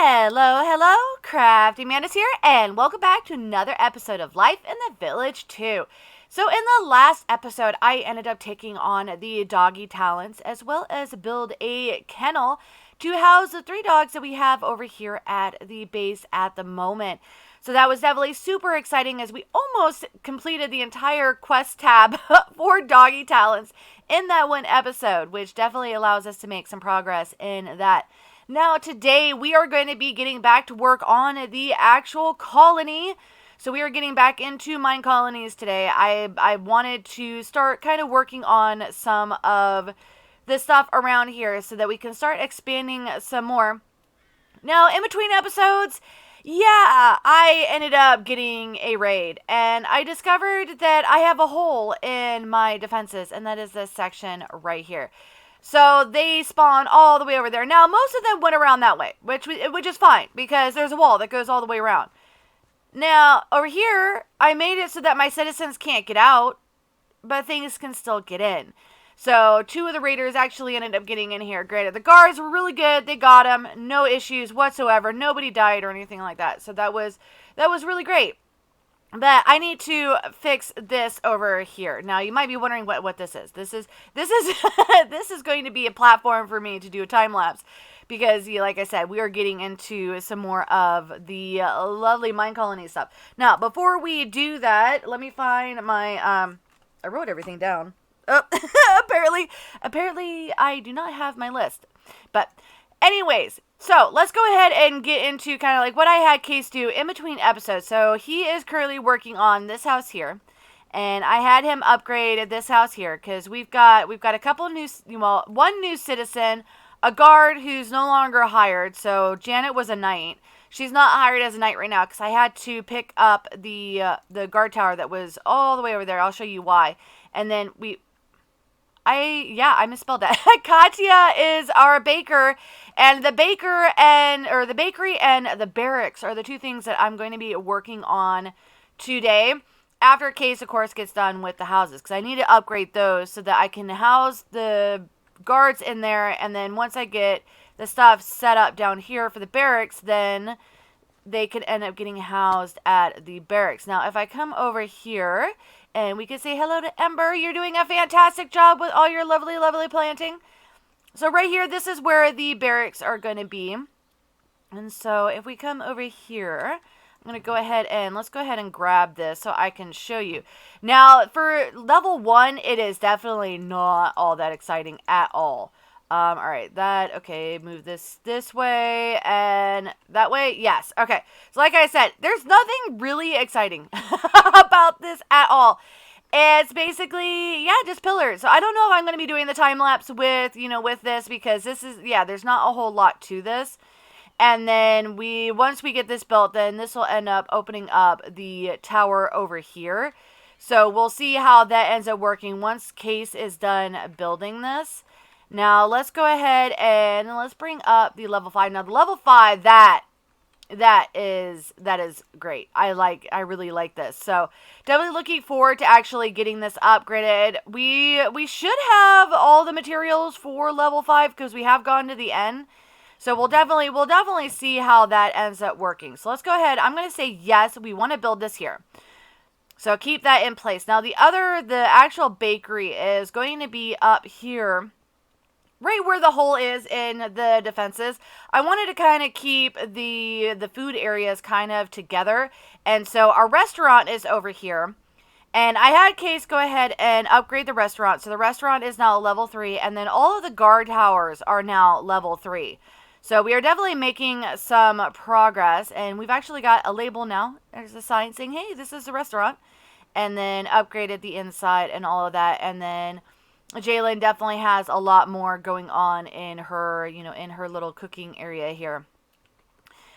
Hello, hello, CraftingMantis here, and welcome back to another episode of Life in the Village 2. So in the last episode, I ended up taking on the doggy talents as well as build a kennel to house the 3 dogs that we have over here at the base at the moment. So that was definitely super exciting as we almost completed the entire quest tab for doggy talents in that one episode, which definitely allows us to make some progress in that. Now today we are going to be getting back to work on the actual colony. So we are getting back into Minecolonies today. I wanted to start kind of working on some of the stuff around here so that we can start expanding some more. Now in between episodes, I ended up getting a raid, and I discovered that I have a hole in my defenses, and that is this section right here. So they spawn all the way over there. Now, most of them went around that way, which is fine, because there's a wall that goes all the way around. Now, over here, I made it so that my citizens can't get out, but things can still get in. So 2 of the raiders actually ended up getting in here. Granted, the guards were really good. They got them. No issues whatsoever. Nobody died or anything like that. So that was really great. But I need to fix this over here. Now, you might be wondering what this is. This is this is going to be a platform for me to do a time lapse. Because, like I said, we are getting into some more of the lovely Minecolony stuff. Now, before we do that, let me find my, I wrote everything down. Oh, apparently I do not have my list. But anyways, so let's go ahead and get into kind of like what I had Kace do in between episodes. So he is currently working on this house here. And I had him upgrade this house here because we've got a couple of new, well, 1 new citizen, a guard who's no longer hired. So Janet was a knight. She's not hired as a knight right now because I had to pick up the guard tower that was all the way over there. I'll show you why. And then I misspelled that. Katya is our baker, and the bakery and the barracks are the 2 things that I'm going to be working on today. After Kace, of course, gets done with the houses, because I need to upgrade those so that I can house the guards in there, and then once I get the stuff set up down here for the barracks, then they could end up getting housed at the barracks. Now, if I come over here, and we can say hello to Ember. You're doing a fantastic job with all your lovely, lovely planting. So right here, this is where the barracks are going to be. And so if we come over here, I'm going to go ahead and let's go ahead and grab this so I can show you. Now, for level 1, it is definitely not all that exciting at all. All right, okay, move this way and that way. Yes, okay. So like I said, there's nothing really exciting about this at all. It's basically, just pillars. So I don't know if I'm going to be doing the time lapse with this because this is, there's not a whole lot to this. And then once we get this built, then this will end up opening up the tower over here. So we'll see how that ends up working once Kace is done building this. Now, let's go ahead and let's bring up the level 5. Now, the level 5, that is great. I really like this. So, definitely looking forward to actually getting this upgraded. We should have all the materials for level 5 because we have gone to the end. So, we'll definitely see how that ends up working. So, let's go ahead. I'm going to say yes, we want to build this here. So, keep that in place. Now, the actual bakery is going to be up here. Right where the hole is in the defenses. I wanted to kind of keep the food areas kind of together. And so our restaurant is over here. And I had Kace go ahead and upgrade the restaurant. So the restaurant is now level 3. And then all of the guard towers are now level 3. So we are definitely making some progress. And we've actually got a label now. There's a sign saying, hey, this is the restaurant. And then upgraded the inside and all of that. And then Jalen definitely has a lot more going on in her, in her little cooking area here.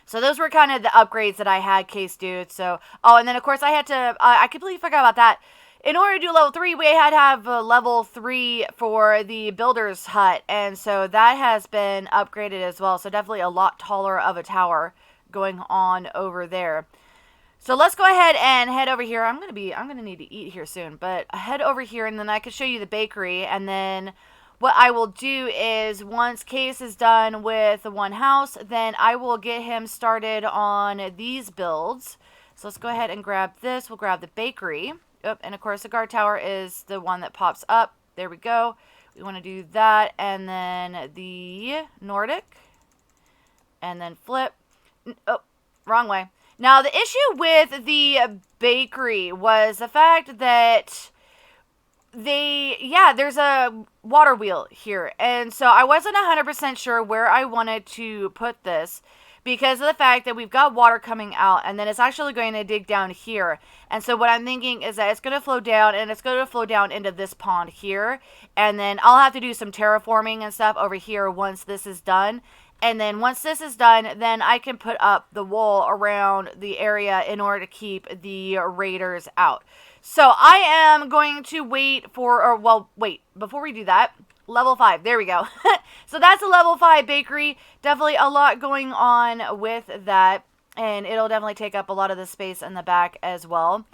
So those were kind of the upgrades that I had Kace do. So, and then of course I had to, I completely forgot about that. In order to do level 3, we had to have level 3 for the builder's hut. And so that has been upgraded as well. So definitely a lot taller of a tower going on over there. So let's go ahead and head over here. I'm going to need to eat here soon, but head over here and then I can show you the bakery. And then what I will do is once Kace is done with the one house, then I will get him started on these builds. So let's go ahead and grab this. We'll grab the bakery. Oh, and of course the guard tower is the one that pops up. There we go. We want to do that, and then the Nordic, and then flip. Oh, wrong way. Now the issue with the bakery was the fact that there's a water wheel here, and so I wasn't 100% sure where I wanted to put this, because of the fact that we've got water coming out, and then it's actually going to dig down here. And so what I'm thinking is that it's going to flow down, and it's going to flow down into this pond here. And then I'll have to do some terraforming and stuff over here once this is done. And then once this is done, then I can put up the wall around the area in order to keep the raiders out. So I am going to wait, before we do that, level 5. There we go. So that's a level 5 bakery. Definitely a lot going on with that. And it'll definitely take up a lot of the space in the back as well.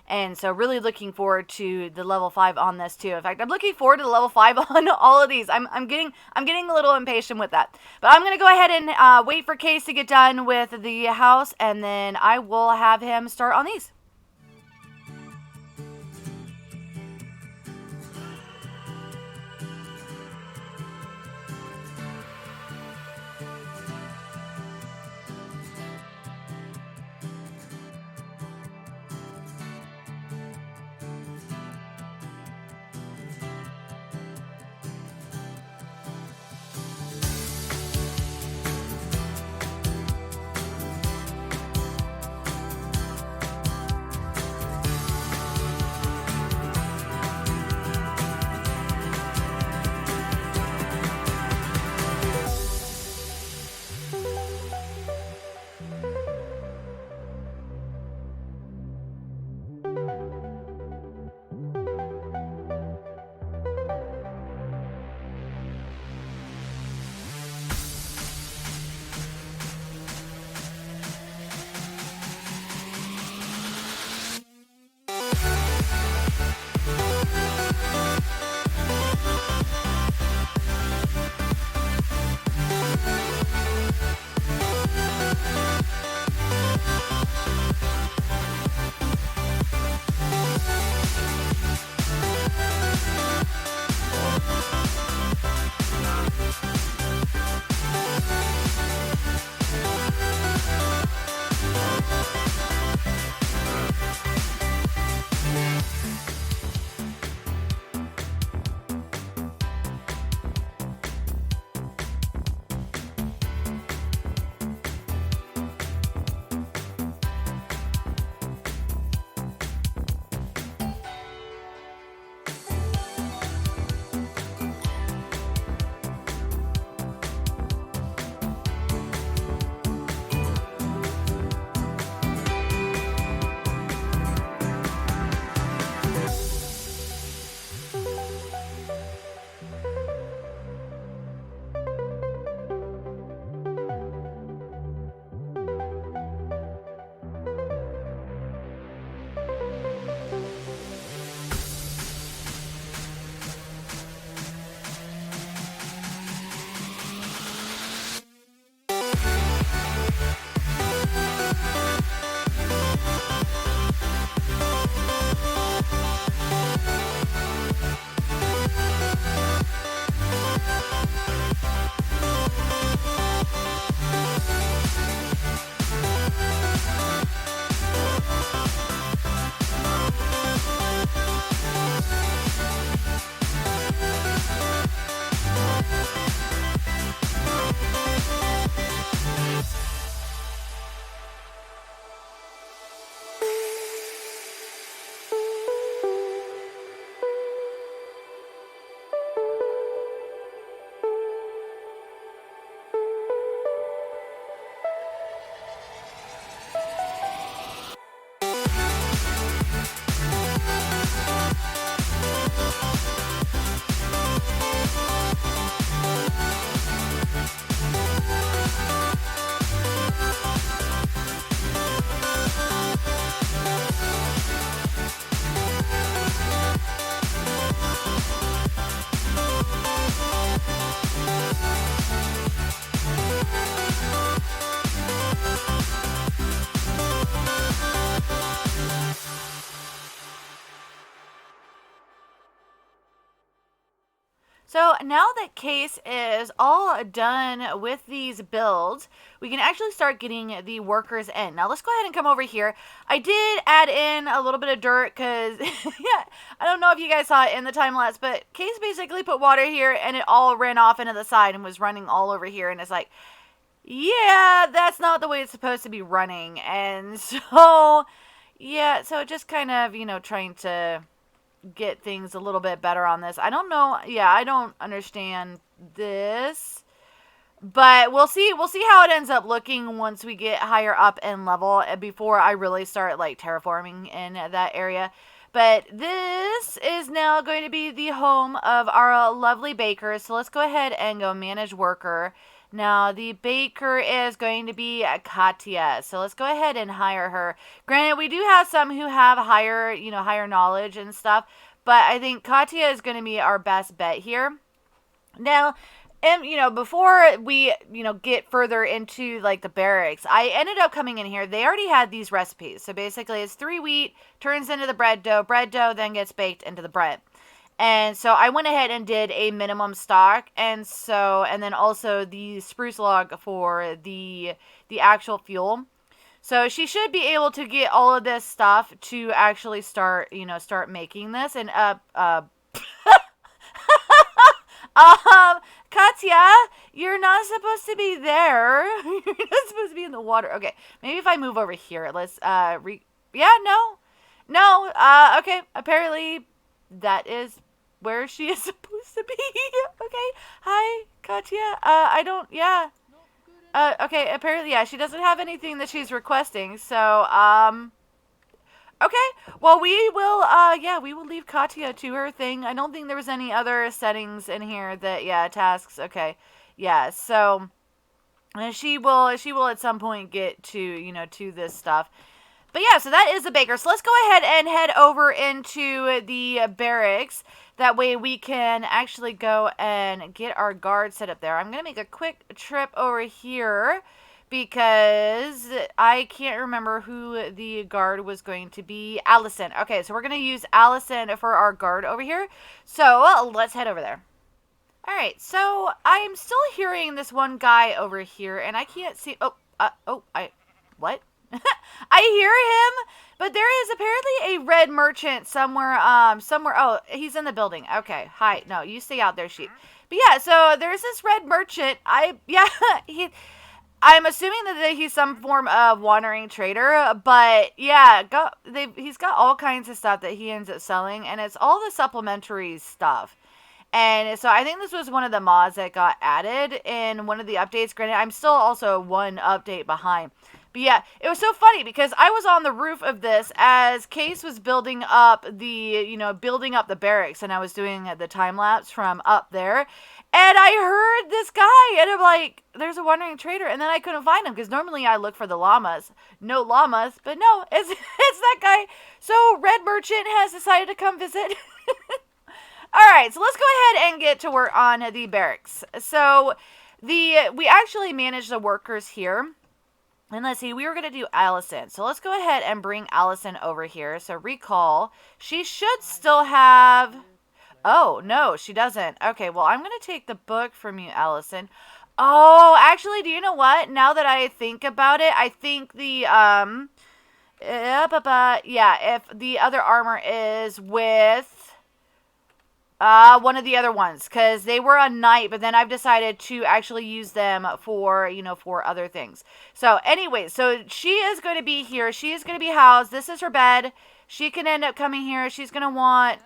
And so really looking forward to the level 5 on this too. In fact, I'm looking forward to the level 5 on all of these. I'm getting a little impatient with that. But I'm going to go ahead and wait for Kace to get done with the house. And then I will have him start on these. now that Kace is all done with these builds, we can actually start getting the workers in. Now let's go ahead and come over here. I did add in a little bit of dirt because, yeah, I don't know if you guys saw it in the time lapse, but Kace basically put water here and it all ran off into the side and was running all over here. And it's like, yeah, that's not the way it's supposed to be running. And so, yeah, so just kind of, you know, trying to get things a little bit better on this. I don't know. Yeah, I don't understand this. But we'll see how it ends up looking once we get higher up in level before I really start like terraforming in that area. But this is now going to be the home of our lovely baker. So let's go ahead and go manage worker. Now, the baker is going to be Katya. So let's go ahead and hire her. Granted, we do have some who have higher knowledge and stuff. But I think Katya is going to be our best bet here. Now, and, before we, get further into, like, the barracks, I ended up coming in here. They already had these recipes. So basically, it's 3 wheat, turns into the bread dough then gets baked into the bread. And so I went ahead and did a minimum stock, and then also the spruce log for the actual fuel. So she should be able to get all of this stuff to actually start making this. And Katya, you're not supposed to be there. You're not supposed to be in the water. Okay, maybe if I move over here, let's okay. Apparently that is where she is supposed to be. Okay. Hi, Katya. Okay, apparently, yeah, she doesn't have anything that she's requesting, so, okay. Well, we will leave Katya to her thing. I don't think there was any other settings in here that, tasks, okay. Yeah, so, she will at some point get to, to this stuff. But yeah, so that is the baker. So let's go ahead and head over into the barracks. That way we can actually go and get our guard set up there. I'm going to make a quick trip over here because I can't remember who the guard was going to be. Allison. Okay, so we're going to use Allison for our guard over here. So let's head over there. Alright, so I'm still hearing this one guy over here and I can't see. What? I hear him, but there is apparently a red merchant somewhere. Oh, he's in the building. Okay, hi. No, you stay out there, sheep. But yeah, so there's this red merchant. I'm assuming that he's some form of wandering trader, but yeah, he's got all kinds of stuff that he ends up selling, and it's all the supplementary stuff. And so I think this was one of the mods that got added in one of the updates. Granted, I'm still also one update behind. But yeah, it was so funny because I was on the roof of this as Kace was building up the barracks, and I was doing the time lapse from up there. And I heard this guy, and I'm like, there's a wandering trader, and then I couldn't find him because normally I look for the llamas. No llamas, but no, it's that guy. So Red Merchant has decided to come visit. Alright, so let's go ahead and get to work on the barracks. So we actually manage the workers here. And let's see, we were going to do Allison. So let's go ahead and bring Allison over here. So recall, she should still have... Oh, no, she doesn't. Okay, well, I'm going to take the book from you, Allison. Oh, actually, do you know what? Now that I think about it, I think the, if the other armor is with... one of the other ones, because they were a knight, but then I've decided to actually use them for, for other things. So, anyway, so she is going to be here. She is going to be housed. This is her bed. She can end up coming here. She's going to want,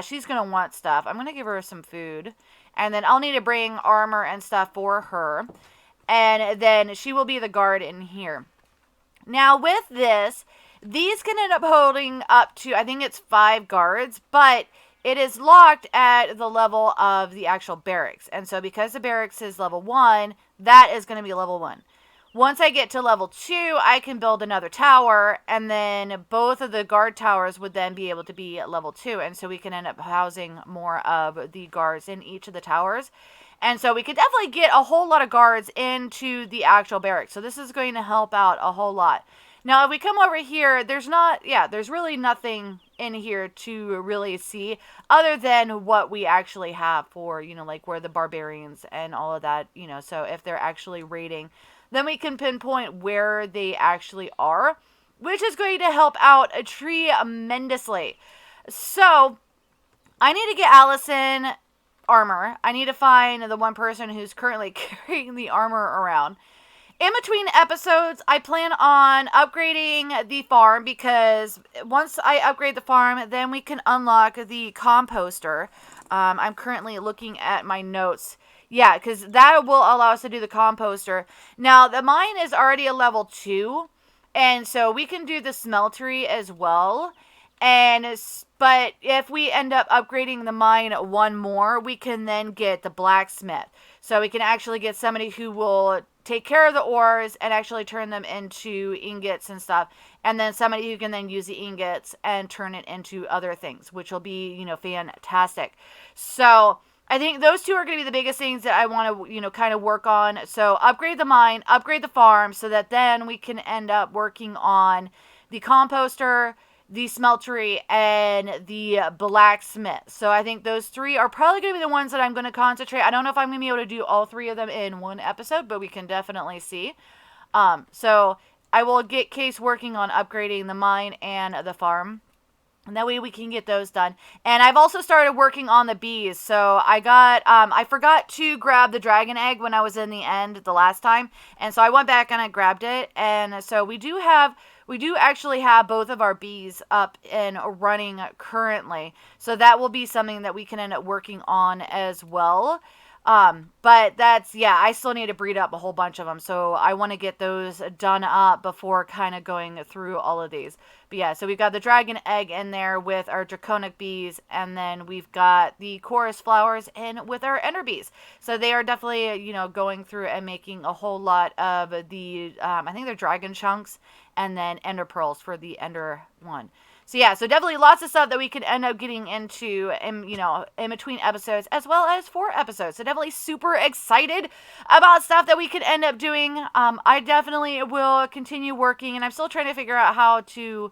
she's going to want stuff. I'm going to give her some food, and then I'll need to bring armor and stuff for her, and then she will be the guard in here. Now, with this, these can end up holding up to, I think it's 5 guards, but... it is locked at the level of the actual barracks. And so because the barracks is level 1, that is going to be level 1. Once I get to level 2, I can build another tower. And then both of the guard towers would then be able to be at level 2. And so we can end up housing more of the guards in each of the towers. And so we could definitely get a whole lot of guards into the actual barracks. So this is going to help out a whole lot. Now, if we come over here, there's really nothing in here to really see, other than what we actually have for, like where the barbarians and all of that, so if they're actually raiding, then we can pinpoint where they actually are, which is going to help out tremendously. So I need to get Allison armor. I need to find the one person who's currently carrying the armor around. In between episodes, I plan on upgrading the farm, because once I upgrade the farm, then we can unlock the composter. I'm currently looking at my notes. Yeah, because that will allow us to do the composter. Now, the mine is already a level 2, and so we can do the smeltery as well. But if we end up upgrading the mine one more, we can then get the blacksmith. So we can actually get somebody who will take care of the ores and actually turn them into ingots and stuff. And then somebody who can then use the ingots and turn it into other things, which will be, fantastic. So I think those two are going to be the biggest things that I want to, kind of work on. So upgrade the mine, upgrade the farm, so that then we can end up working on the composter, the smeltery, and the blacksmith. So I think those 3 are probably going to be the ones that I'm going to concentrate. I don't know if I'm going to be able to do all 3 of them in one episode, but we can definitely see. So I will get Kace working on upgrading the mine and the farm, and that way we can get those done. And I've also started working on the bees. So I forgot to grab the dragon egg when I was in the end the last time. And so I went back and I grabbed it. And so we do actually have both of our bees up and running currently. So that will be something that we can end up working on as well. But I still need to breed up a whole bunch of them. So I want to get those done up before kind of going through all of these. But yeah, so we've got the dragon egg in there with our draconic bees. And then we've got the chorus flowers in with our ender bees. So they are definitely, going through and making a whole lot of the, I think they're dragon chunks. And then ender pearls for the ender one. So yeah, so definitely lots of stuff that we could end up getting into in between episodes, as well as 4 episodes. So definitely super excited about stuff that we could end up doing. I definitely will continue working, and I'm still trying to figure out how to,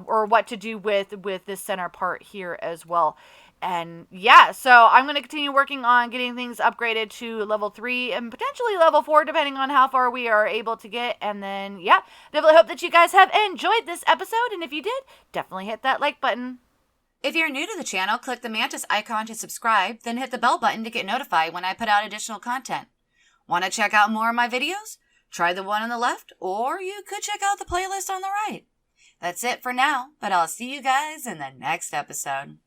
or what to do with this center part here as well. And yeah, so I'm going to continue working on getting things upgraded to level 3 and potentially level 4, depending on how far we are able to get. And then, yeah, definitely hope that you guys have enjoyed this episode. And if you did, definitely hit that like button. If you're new to the channel, click the Mantis icon to subscribe, then hit the bell button to get notified when I put out additional content. Want to check out more of my videos? Try the one on the left, or you could check out the playlist on the right. That's it for now, but I'll see you guys in the next episode.